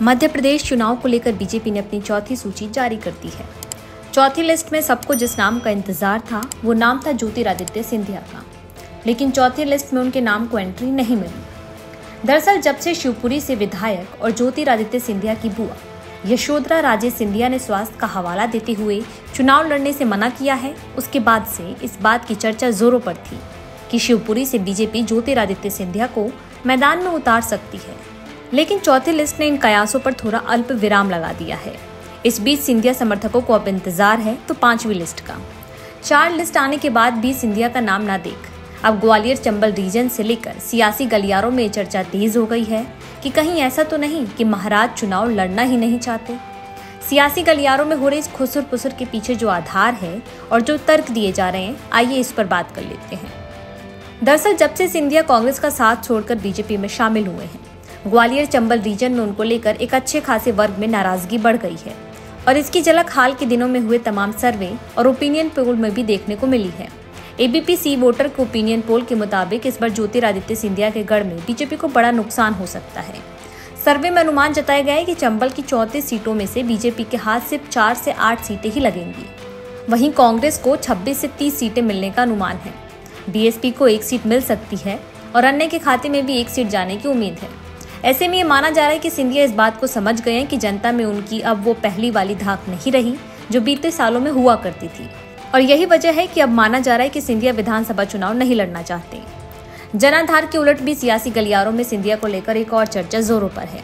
मध्य प्रदेश चुनाव को लेकर बीजेपी ने अपनी चौथी सूची जारी कर दी है। चौथी लिस्ट में सबको जिस नाम का इंतजार था वो नाम था ज्योतिरादित्य सिंधिया का, लेकिन चौथी लिस्ट में उनके नाम को एंट्री नहीं मिली। दरअसल जब से शिवपुरी से विधायक और ज्योतिरादित्य सिंधिया की बुआ यशोधरा राजे सिंधिया ने स्वास्थ्य का हवाला देते हुए चुनाव लड़ने से मना किया है, उसके बाद से इस बात की चर्चा जोरों पर थी कि शिवपुरी से बीजेपी ज्योतिरादित्य सिंधिया को मैदान में उतार सकती है, लेकिन चौथी लिस्ट ने इन कयासों पर थोड़ा अल्प विराम लगा दिया है। इस बीच सिंधिया समर्थकों को अब इंतजार है तो पांचवी लिस्ट का। 4 लिस्ट आने के बाद भी सिंधिया का नाम ना देख अब ग्वालियर चंबल रीजन से लेकर सियासी गलियारों में चर्चा तेज हो गई है कि कहीं ऐसा तो नहीं कि महाराज चुनाव लड़ना ही नहीं चाहते। सियासी गलियारों में हो रही इस खुसर पुसर के पीछे जो आधार है और जो तर्क दिए जा रहे हैं, आइए इस पर बात कर लेते हैं। दरअसल जब से सिंधिया कांग्रेस का साथ छोड़कर बीजेपी में शामिल हुए हैं, ग्वालियर चंबल रीजन में उनको लेकर एक अच्छे खासे वर्ग में नाराजगी बढ़ गई है और इसकी झलक हाल के दिनों में हुए तमाम सर्वे और ओपिनियन पोल में भी देखने को मिली है। एबीपी सी वोटर के ओपिनियन पोल के मुताबिक इस बार ज्योतिरादित्य सिंधिया के गढ़ में बीजेपी को बड़ा नुकसान हो सकता है। सर्वे में अनुमान जताया गया है कि चंबल की 34 सीटों में से बीजेपी के हाथ सिर्फ 4 से 8 सीटें ही लगेंगी। वहीं कांग्रेस को 26 से 30 सीटें मिलने का अनुमान है। बीएसपी को 1 सीट मिल सकती है और अन्य के खाते में भी 1 सीट जाने की उम्मीद है। ऐसे में ये माना जा रहा है कि सिंधिया इस बात को समझ गए हैं कि जनता में उनकी अब वो पहली वाली धाक नहीं रही जो बीते सालों में हुआ करती थी, और यही वजह है कि अब माना जा रहा है कि सिंधिया विधानसभा चुनाव नहीं लड़ना चाहते। जनाधार के उलट भी सियासी गलियारों में सिंधिया को लेकर एक और चर्चा जोरों पर है।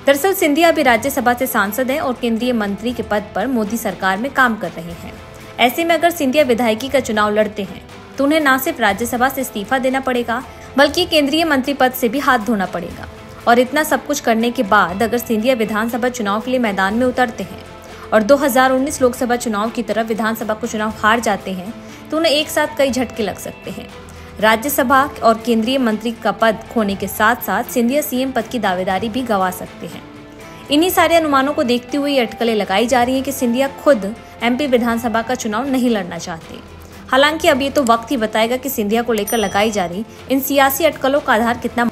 दरअसल सिंधिया अभी राज्यसभा से सांसद हैं और केंद्रीय मंत्री के पद पर मोदी सरकार में काम कर रहे हैं। ऐसे में अगर सिंधिया विधायकी का चुनाव लड़ते हैं तो उन्हें न सिर्फ राज्यसभा से इस्तीफा देना पड़ेगा बल्कि केंद्रीय मंत्री पद से भी हाथ धोना पड़ेगा। और इतना सब कुछ करने के बाद अगर सिंधिया विधानसभा चुनाव के लिए मैदान में उतरते हैं और 2019 लोकसभा चुनाव की तरह विधानसभा को चुनाव हार जाते हैं तो उन्हें एक साथ कई झटके लग सकते हैं। राज्यसभा और केंद्रीय मंत्री का पद खोने के साथ साथ सिंधिया सीएम पद की दावेदारी भी गंवा सकते हैं। इन्हीं सारे अनुमानों को देखते हुए ये अटकलें लगाई जा रही हैं कि सिंधिया खुद एमपी विधानसभा का चुनाव नहीं लड़ना चाहते। हालांकि अब ये तो वक्त ही बताएगा कि सिंधिया को लेकर लगाई जा रही इन सियासी अटकलों का आधार कितना